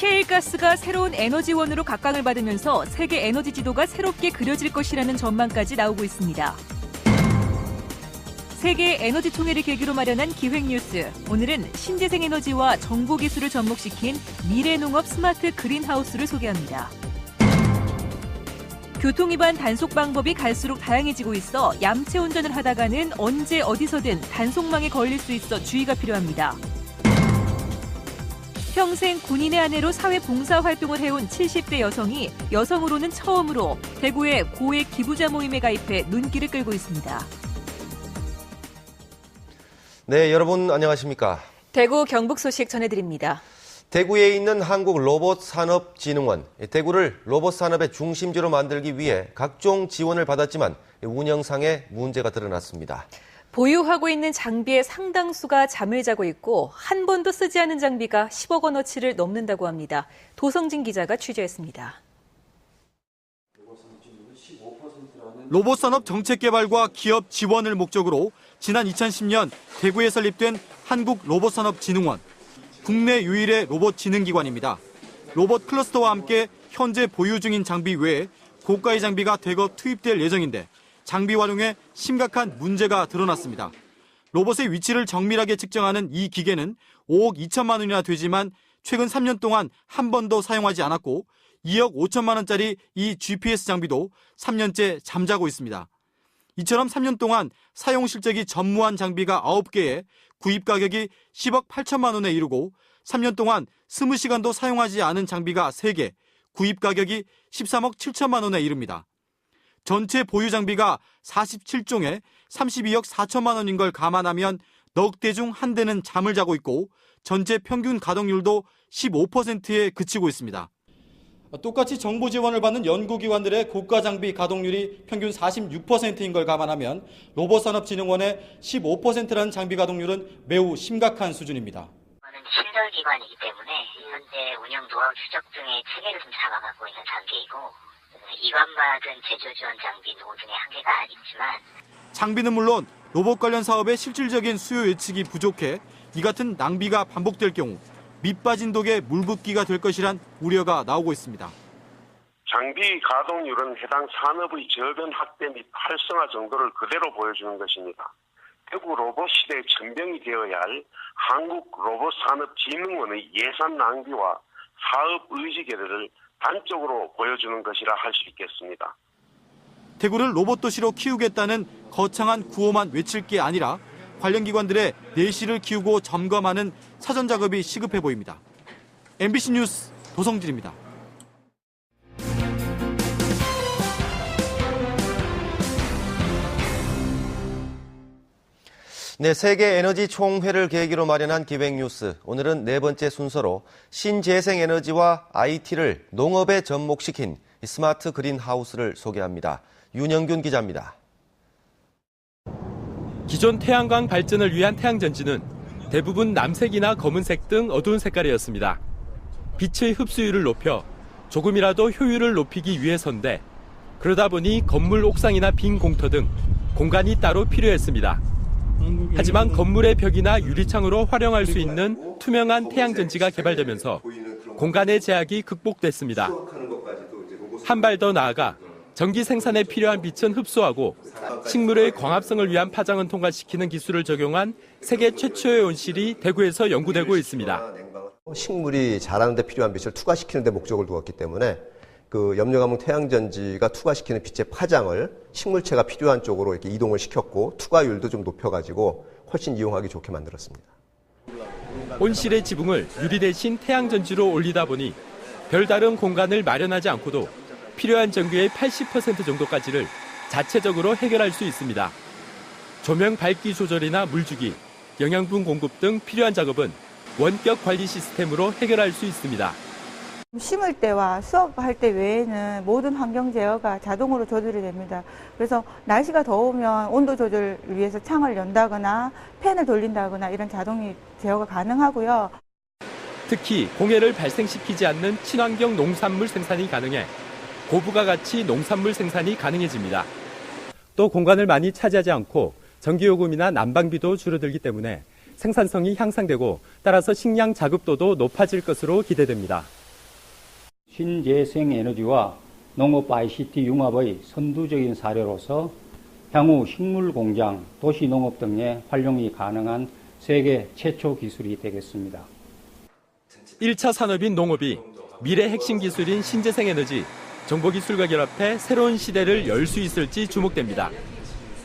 셰일가스가 새로운 에너지원으로 각광을 받으면서 세계 에너지 지도가 새롭게 그려질 것이라는 전망까지 나오고 있습니다. 세계 에너지 총회를 계기로 마련한 기획뉴스. 오늘은 신재생 에너지와 정보 기술을 접목시킨 미래농업 스마트 그린하우스를 소개합니다. 교통위반 단속 방법이 갈수록 다양해지고 있어 얌체 운전을 하다가는 언제 어디서든 단속망에 걸릴 수 있어 주의가 필요합니다. 평생 군인의 아내로 사회 봉사 활동을 해온 70대 여성이 여성으로는 처음으로 대구의 고액 기부자 모임에 가입해 눈길을 끌고 있습니다. 네, 여러분 안녕하십니까? 대구 경북 소식 전해드립니다. 대구에 있는 한국로봇산업진흥원, 대구를 로봇 산업의 중심지로 만들기 위해 각종 지원을 받았지만 운영상에 문제가 드러났습니다. 보유하고 있는 장비의 상당수가 잠을 자고 있고 한 번도 쓰지 않은 장비가 10억 원어치를 넘는다고 합니다. 도성진 기자가 취재했습니다. 로봇산업 정책개발과 기업 지원을 목적으로 지난 2010년 대구에 설립된 한국로봇산업진흥원, 국내 유일의 로봇 지능기관입니다. 로봇 클러스터와 함께 현재 보유 중인 장비 외에 고가의 장비가 대거 투입될 예정인데 장비 활용에 심각한 문제가 드러났습니다. 로봇의 위치를 정밀하게 측정하는 이 기계는 5억 2천만 원이나 되지만 최근 3년 동안 한 번도 사용하지 않았고 2억 5천만 원짜리 이 GPS 장비도 3년째 잠자고 있습니다. 이처럼 3년 동안 사용 실적이 전무한 장비가 9개에 구입 가격이 10억 8천만 원에 이르고 3년 동안 20시간도 사용하지 않은 장비가 3개, 구입 가격이 13억 7천만 원에 이릅니다. 전체 보유 장비가 47종에 32억 4천만 원인 걸 감안하면 넉 대 중 한 대는 잠을 자고 있고 전체 평균 가동률도 15%에 그치고 있습니다. 똑같이 정보 지원을 받는 연구기관들의 고가 장비 가동률이 평균 46%인 걸 감안하면 로봇산업진흥원의 15%라는 장비 가동률은 매우 심각한 수준입니다. 신설기관이기 때문에 현재 운영 노하우 추적 등의 체계를 좀 잡아가고 있는 단계이고 이관받은 제조 지원 장비 노후 등의 한계가 있지만 장비는 물론 로봇 관련 사업의 실질적인 수요 예측이 부족해 이 같은 낭비가 반복될 경우 밑빠진 독에 물붓기가 될 것이란 우려가 나오고 있습니다. 장비 가동률은 해당 산업의 저변 확대 및 활성화 정도를 그대로 보여주는 것입니다. 대구 로봇 시대의 전병이 되어야 할 한국로봇산업진흥원의 예산 낭비와 사업 의지 결여를 단적으로 보여주는 것이라 할 수 있겠습니다. 대구를 로봇 도시로 키우겠다는 거창한 구호만 외칠 게 아니라 관련 기관들의 내실을 키우고 점검하는 사전 작업이 시급해 보입니다. MBC 뉴스 도성진입니다. 네, 세계 에너지 총회를 계기로 마련한 기획뉴스. 오늘은 네 번째 순서로 신재생 에너지와 IT를 농업에 접목시킨 스마트 그린하우스를 소개합니다. 윤영균 기자입니다. 기존 태양광 발전을 위한 태양전지는 대부분 남색이나 검은색 등 어두운 색깔이었습니다. 빛의 흡수율을 높여 조금이라도 효율을 높이기 위해서인데 그러다 보니 건물 옥상이나 빈 공터 등 공간이 따로 필요했습니다. 하지만 건물의 벽이나 유리창으로 활용할 수 있는 투명한 태양전지가 개발되면서 공간의 제약이 극복됐습니다. 한 발 더 나아가 전기 생산에 필요한 빛은 흡수하고 식물의 광합성을 위한 파장은 통과시키는 기술을 적용한 세계 최초의 온실이 대구에서 연구되고 있습니다. 식물이 자라는 데 필요한 빛을 투과시키는 데 목적을 두었기 때문에 그 염료감흥 태양전지가 투과시키는 빛의 파장을 식물체가 필요한 쪽으로 이렇게 이동을 시켰고 투과율도 좀 높여가지고 훨씬 이용하기 좋게 만들었습니다. 온실의 지붕을 유리 대신 태양전지로 올리다 보니 별다른 공간을 마련하지 않고도 필요한 전기의 80% 정도까지를 자체적으로 해결할 수 있습니다. 조명 밝기 조절이나 물주기, 영양분 공급 등 필요한 작업은 원격 관리 시스템으로 해결할 수 있습니다. 심을 때와 수업할 때 외에는 모든 환경 제어가 자동으로 조절이 됩니다. 그래서 날씨가 더우면 온도 조절을 위해서 창을 연다거나 팬을 돌린다거나 이런 자동이 제어가 가능하고요. 특히 공해를 발생시키지 않는 친환경 농산물 생산이 가능해 고부가 가치 농산물 생산이 가능해집니다. 또 공간을 많이 차지하지 않고 전기요금이나 난방비도 줄어들기 때문에 생산성이 향상되고 따라서 식량 자급도도 높아질 것으로 기대됩니다. 신재생에너지와 농업 ICT 융합의 선두적인 사례로서 향후 식물공장, 도시농업 등의 활용이 가능한 세계 최초 기술이 되겠습니다. 1차 산업인 농업이 미래 핵심 기술인 신재생에너지, 정보기술과 결합해 새로운 시대를 열 수 있을지 주목됩니다.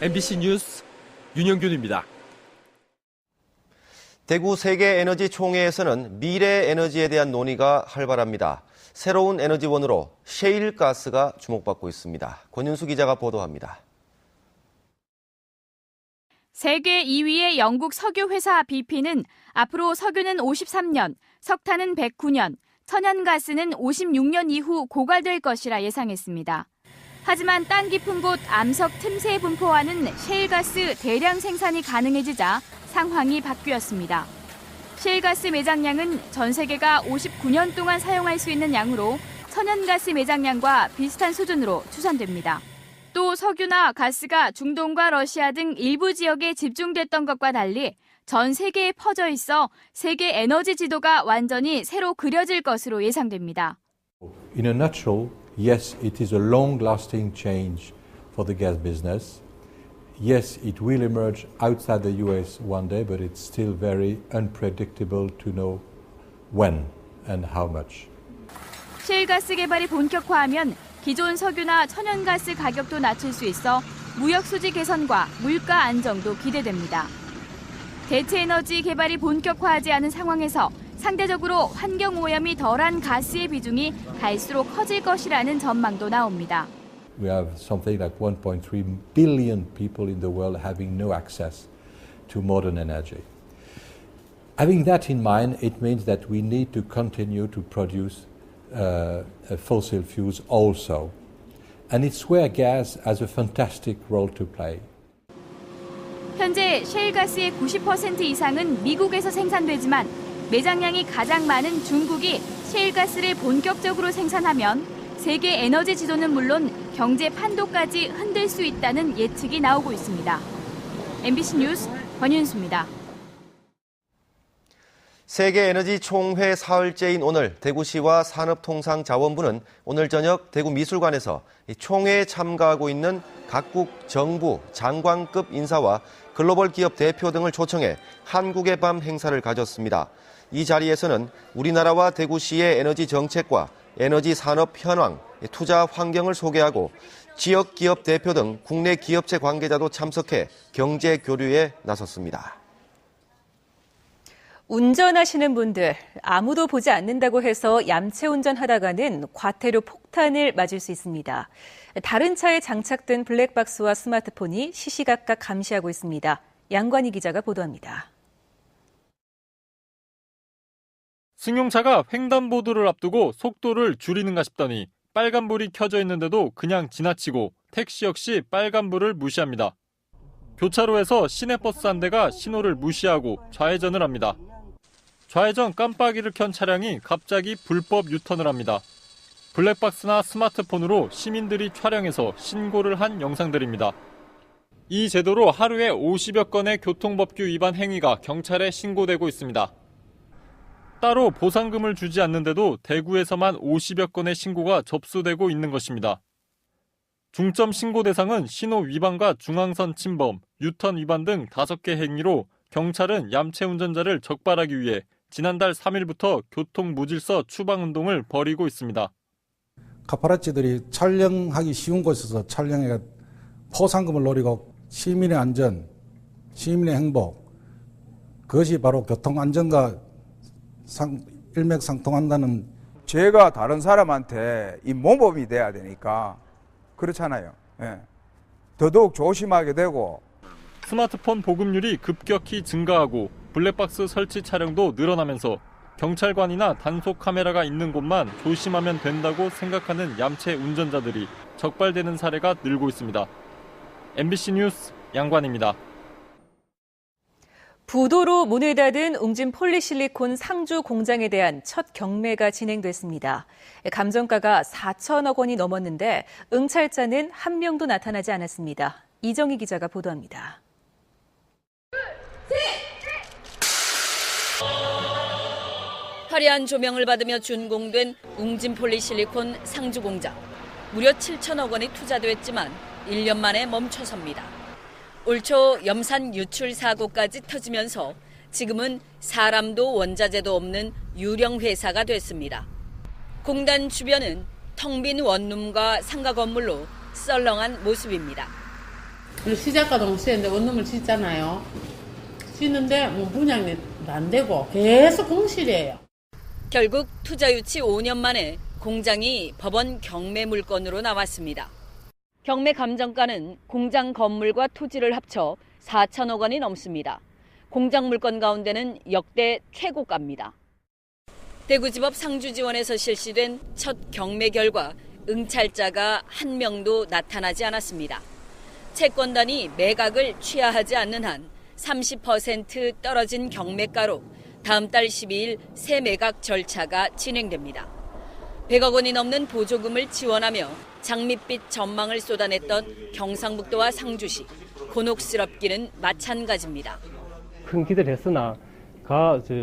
MBC 뉴스 윤영균입니다. 대구 세계에너지총회에서는 미래 에너지에 대한 논의가 활발합니다. 새로운 에너지원으로 셰일가스가 주목받고 있습니다. 권윤수 기자가 보도합니다. 세계 2위의 영국 석유회사 BP는 앞으로 석유는 53년, 석탄은 109년, 천연가스는 56년 이후 고갈될 것이라 예상했습니다. 하지만 땅 깊은 곳 암석 틈새에 분포하는 셰일가스 대량 생산이 가능해지자 상황이 바뀌었습니다. 셰일가스 매장량은 전 세계가 59년 동안 사용할 수 있는 양으로 천연가스 매장량과 비슷한 수준으로 추산됩니다. 또 석유나 가스가 중동과 러시아 등 일부 지역에 집중됐던 것과 달리 전 세계에 퍼져 있어 세계 에너지 지도가 완전히 새로 그려질 것으로 예상됩니다. In a nutshell, yes, it is a long-lasting change for the gas business. Yes, it will emerge outside the US one day, but it's still very unpredictable to know when and how much. 셰일가스 개발이 본격화하면 기존 석유나 천연가스 가격도 낮출 수 있어 무역 수지 개선과 물가 안정도 기대됩니다. 대체 에너지 개발이 본격화하지 않은 상황에서 상대적으로 환경 오염이 덜한 가스의 비중이 갈수록 커질 것이라는 전망도 나옵니다. We have something like 1.3 billion people in the world having no access to modern energy. Having that in mind, it means that we need to continue to produce fossil fuels also. And it's where gas has a fantastic role to play. 현재 셰일가스의 90% 이상은 미국에서 생산되지만 매장량이 가장 많은 중국이 셰일가스를 본격적으로 생산하면 세계 에너지 지도는 물론 경제 판도까지 흔들 수 있다는 예측이 나오고 있습니다. MBC 뉴스 권윤수입니다. 세계에너지총회 사흘째인 오늘 대구시와 산업통상자원부는 오늘 저녁 대구미술관에서 총회에 참가하고 있는 각국 정부, 장관급 인사와 글로벌 기업 대표 등을 초청해 한국의 밤 행사를 가졌습니다. 이 자리에서는 우리나라와 대구시의 에너지 정책과 에너지 산업 현황, 투자 환경을 소개하고 지역 기업 대표 등 국내 기업체 관계자도 참석해 경제 교류에 나섰습니다. 운전하시는 분들, 아무도 보지 않는다고 해서 얌체 운전하다가는 과태료 폭탄을 맞을 수 있습니다. 다른 차에 장착된 블랙박스와 스마트폰이 시시각각 감시하고 있습니다. 양관희 기자가 보도합니다. 승용차가 횡단보도를 앞두고 속도를 줄이는가 싶더니 빨간불이 켜져 있는데도 그냥 지나치고 택시 역시 빨간불을 무시합니다. 교차로에서 시내버스 한 대가 신호를 무시하고 좌회전을 합니다. 좌회전 깜빡이를 켠 차량이 갑자기 불법 유턴을 합니다. 블랙박스나 스마트폰으로 시민들이 촬영해서 신고를 한 영상들입니다. 이 제도로 하루에 50여 건의 교통법규 위반 행위가 경찰에 신고되고 있습니다. 따로 보상금을 주지 않는데도 대구에서만 50여 건의 신고가 접수되고 있는 것입니다. 중점 신고 대상은 신호 위반과 중앙선 침범, 유턴 위반 등 5개 행위로 경찰은 얌체 운전자를 적발하기 위해 지난달 3일부터 교통무질서 추방운동을 벌이고 있습니다. 카파라치들이 촬영하기 쉬운 곳에서 촬영해 포상금을 노리고 시민의 안전, 시민의 행복, 그것이 바로 교통안전과 일맥상통한다는. 죄가 다른 사람한테 이 모범이 돼야 되니까 그렇잖아요. 예. 더더욱 조심하게 되고. 스마트폰 보급률이 급격히 증가하고 블랙박스 설치 차량도 늘어나면서 경찰관이나 단속 카메라가 있는 곳만 조심하면 된다고 생각하는 얌체 운전자들이 적발되는 사례가 늘고 있습니다. MBC 뉴스 양관입니다. 부도로 문을 닫은 웅진 폴리실리콘 상주 공장에 대한 첫 경매가 진행됐습니다. 감정가가 4천억 원이 넘었는데 응찰자는 한 명도 나타나지 않았습니다. 이정희 기자가 보도합니다. 화려한 조명을 받으며 준공된 웅진 폴리실리콘 상주 공장. 무려 7천억 원이 투자됐지만 1년 만에 멈춰섭니다. 올 초 염산 유출 사고까지 터지면서 지금은 사람도 원자재도 없는 유령 회사가 됐습니다. 공단 주변은 텅 빈 원룸과 상가 건물로 썰렁한 모습입니다. 시작과 쓰는데 원룸을 짓잖아요. 짓는데 분양이 안 되고 계속 공실이에요. 결국 투자 유치 5년 만에 공장이 법원 경매 물건으로 나왔습니다. 경매 감정가는 공장 건물과 토지를 합쳐 4천억 원이 넘습니다. 공장 물건 가운데는 역대 최고가입니다. 대구지법 상주지원에서 실시된 첫 경매 결과 응찰자가 한 명도 나타나지 않았습니다. 채권단이 매각을 취하하지 않는 한 30% 떨어진 경매가로 다음 달 12일 새 매각 절차가 진행됩니다. 100억 원이 넘는 보조금을 지원하며 장밋빛 전망을 쏟아냈던 경상북도와 상주시, 곤혹스럽기는 마찬가지입니다. 큰 기대를 했으나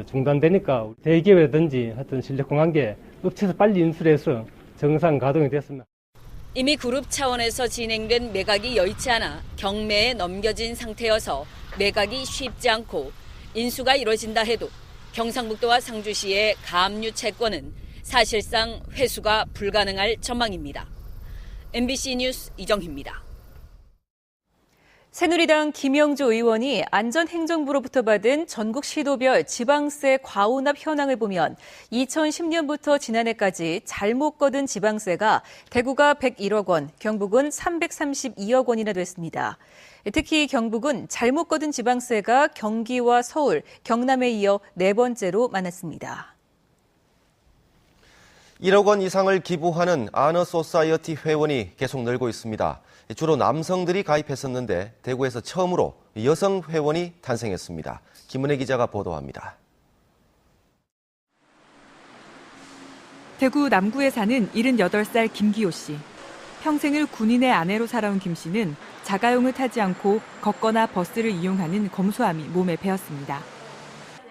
중단되니까 대기업이라든지 하여튼 실력공학계 업체에서 빨리 인수해서 정상 가동이 됐습니다. 이미 그룹 차원에서 진행된 매각이 여의치 않아 경매에 넘겨진 상태여서 매각이 쉽지 않고 인수가 이뤄진다 해도 경상북도와 상주시의 가압류 채권은 사실상 회수가 불가능할 전망입니다. MBC 뉴스 이정희입니다. 새누리당 김영조 의원이 안전행정부로부터 받은 전국 시도별 지방세 과오납 현황을 보면 2010년부터 지난해까지 잘못 거둔 지방세가 대구가 101억 원, 경북은 332억 원이나 됐습니다. 특히 경북은 잘못 거둔 지방세가 경기와 서울, 경남에 이어 네 번째로 많았습니다. 1억 원 이상을 기부하는 아너소사이어티 회원이 계속 늘고 있습니다. 주로 남성들이 가입했었는데 대구에서 처음으로 여성 회원이 탄생했습니다. 김은혜 기자가 보도합니다. 대구 남구에 사는 78살 김기호 씨. 평생을 군인의 아내로 살아온 김 씨는 자가용을 타지 않고 걷거나 버스를 이용하는 검소함이 몸에 배었습니다.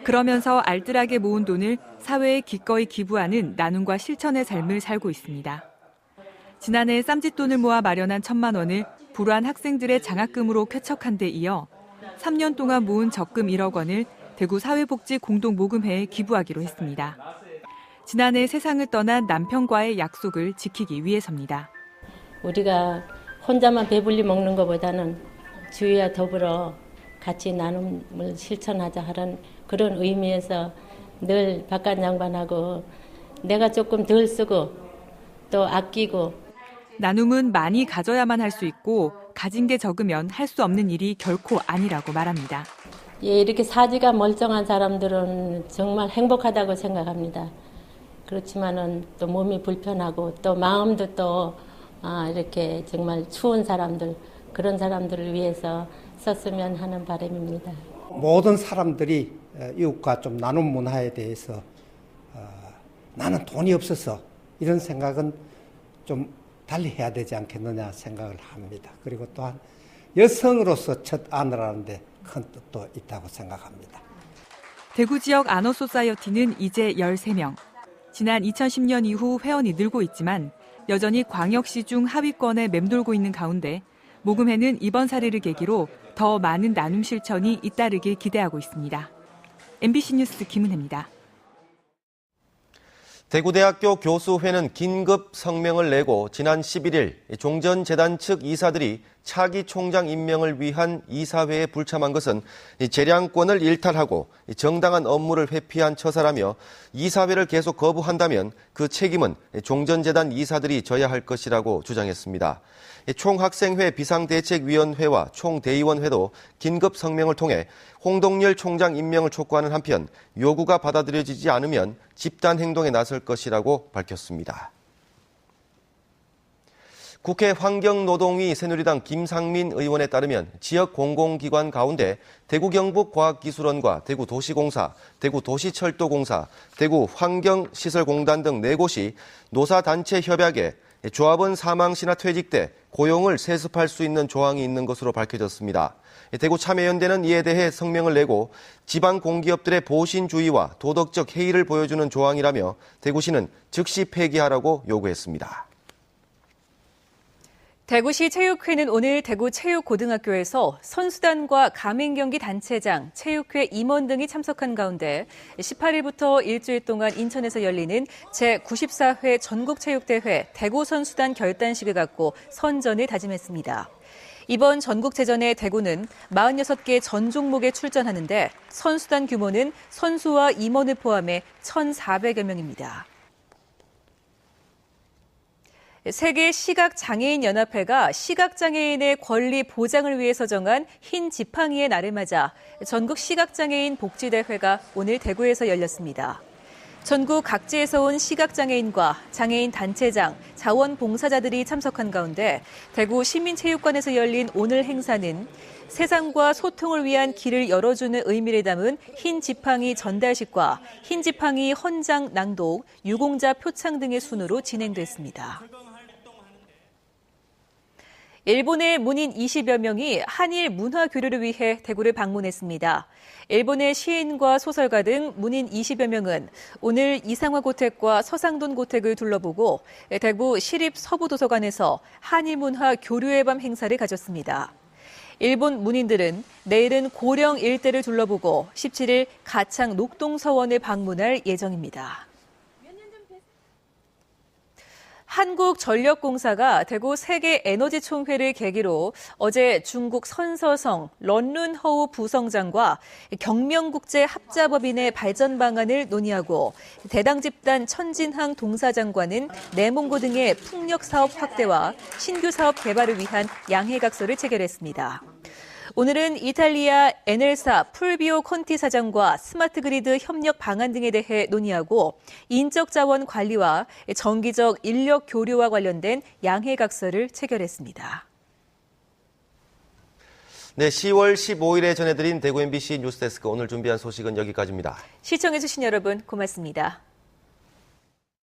그러면서 알뜰하게 모은 돈을 사회에 기꺼이 기부하는 나눔과 실천의 삶을 살고 있습니다. 지난해 쌈짓돈을 모아 마련한 1,000만 원을 불우한 학생들의 장학금으로 쾌척한 데 이어 3년 동안 모은 적금 1억 원을 대구 사회복지 공동모금회에 기부하기로 했습니다. 지난해 세상을 떠난 남편과의 약속을 지키기 위해서입니다. 우리가 혼자만 배불리 먹는 것보다는 주위와 더불어 같이 나눔을 실천하자 하는 그런 의미에서 늘 바깥 양반하고 내가 조금 덜 쓰고 또 아끼고. 나눔은 많이 가져야만 할 수 있고 가진 게 적으면 할 수 없는 일이 결코 아니라고 말합니다. 예, 이렇게 사지가 멀쩡한 사람들은 정말 행복하다고 생각합니다. 그렇지만은 또 몸이 불편하고 또 마음도 또 이렇게 정말 추운 사람들, 그런 사람들을 위해서 썼으면 하는 바람입니다. 모든 사람들이 이웃과 좀 나눔 문화에 대해서 나는 돈이 없어서 이런 생각은 좀 달리 해야 되지 않겠느냐 생각을 합니다. 그리고 또한 여성으로서 첫 아내를 하는데 큰 뜻도 있다고 생각합니다. 대구 지역 아너소사이어티는 이제 13명. 지난 2010년 이후 회원이 늘고 있지만 여전히 광역시 중 하위권에 맴돌고 있는 가운데 모금회는 이번 사례를 계기로 더 많은 나눔 실천이 잇따르길 기대하고 있습니다. MBC 뉴스 김은혜입니다. 대구대학교 교수회는 긴급 성명을 내고 지난 11일 종전재단 측 이사들이 차기 총장 임명을 위한 이사회에 불참한 것은 재량권을 일탈하고 정당한 업무를 회피한 처사라며 이사회를 계속 거부한다면 그 책임은 종전재단 이사들이 져야 할 것이라고 주장했습니다. 총학생회 비상대책위원회와 총대의원회도 긴급 성명을 통해 홍동열 총장 임명을 촉구하는 한편 요구가 받아들여지지 않으면 집단 행동에 나설 것이라고 밝혔습니다. 국회 환경노동위 새누리당 김상민 의원에 따르면 지역 공공기관 가운데 대구경북과학기술원과 대구도시공사, 대구도시철도공사, 대구환경시설공단 등 4곳이 노사단체 협약에 조합원 사망 시나 퇴직 때 고용을 세습할 수 있는 조항이 있는 것으로 밝혀졌습니다. 대구 참여연대는 이에 대해 성명을 내고 지방 공기업들의 보신주의와 도덕적 해이를 보여주는 조항이라며 대구시는 즉시 폐기하라고 요구했습니다. 대구시 체육회는 오늘 대구 체육고등학교에서 선수단과 가맹경기 단체장, 체육회 임원 등이 참석한 가운데 18일부터 일주일 동안 인천에서 열리는 제94회 전국체육대회 대구 선수단 결단식을 갖고 선전을 다짐했습니다. 이번 전국체전에 대구는 46개 전 종목에 출전하는데 선수단 규모는 선수와 임원을 포함해 1,400여 명입니다. 세계 시각장애인연합회가 시각장애인의 권리 보장을 위해서 정한 흰 지팡이의 날을 맞아 전국 시각장애인 복지대회가 오늘 대구에서 열렸습니다. 전국 각지에서 온 시각장애인과 장애인 단체장, 자원봉사자들이 참석한 가운데 대구 시민체육관에서 열린 오늘 행사는 세상과 소통을 위한 길을 열어주는 의미를 담은 흰 지팡이 전달식과 흰 지팡이 헌장 낭독, 유공자 표창 등의 순으로 진행됐습니다. 일본의 문인 20여 명이 한일 문화 교류를 위해 대구를 방문했습니다. 일본의 시인과 소설가 등 문인 20여 명은 오늘 이상화 고택과 서상돈 고택을 둘러보고 대구 시립서부도서관에서 한일 문화 교류의 밤 행사를 가졌습니다. 일본 문인들은 내일은 고령 일대를 둘러보고 17일 가창 녹동서원을 방문할 예정입니다. 한국전력공사가 대구 세계에너지총회를 계기로 어제 중국 선서성 런룬허우 부성장과 경명국제합자법인의 발전 방안을 논의하고 대당 집단 천진항 동사장과는 내몽고 등의 풍력 사업 확대와 신규 사업 개발을 위한 양해각서를 체결했습니다. 오늘은 이탈리아 에넬사 풀비오 콘티 사장과 스마트 그리드 협력 방안 등에 대해 논의하고 인적 자원 관리와 정기적 인력 교류와 관련된 양해각서를 체결했습니다. 네, 10월 15일에 전해드린 대구 MBC 뉴스데스크 오늘 준비한 소식은 여기까지입니다. 시청해주신 여러분 고맙습니다.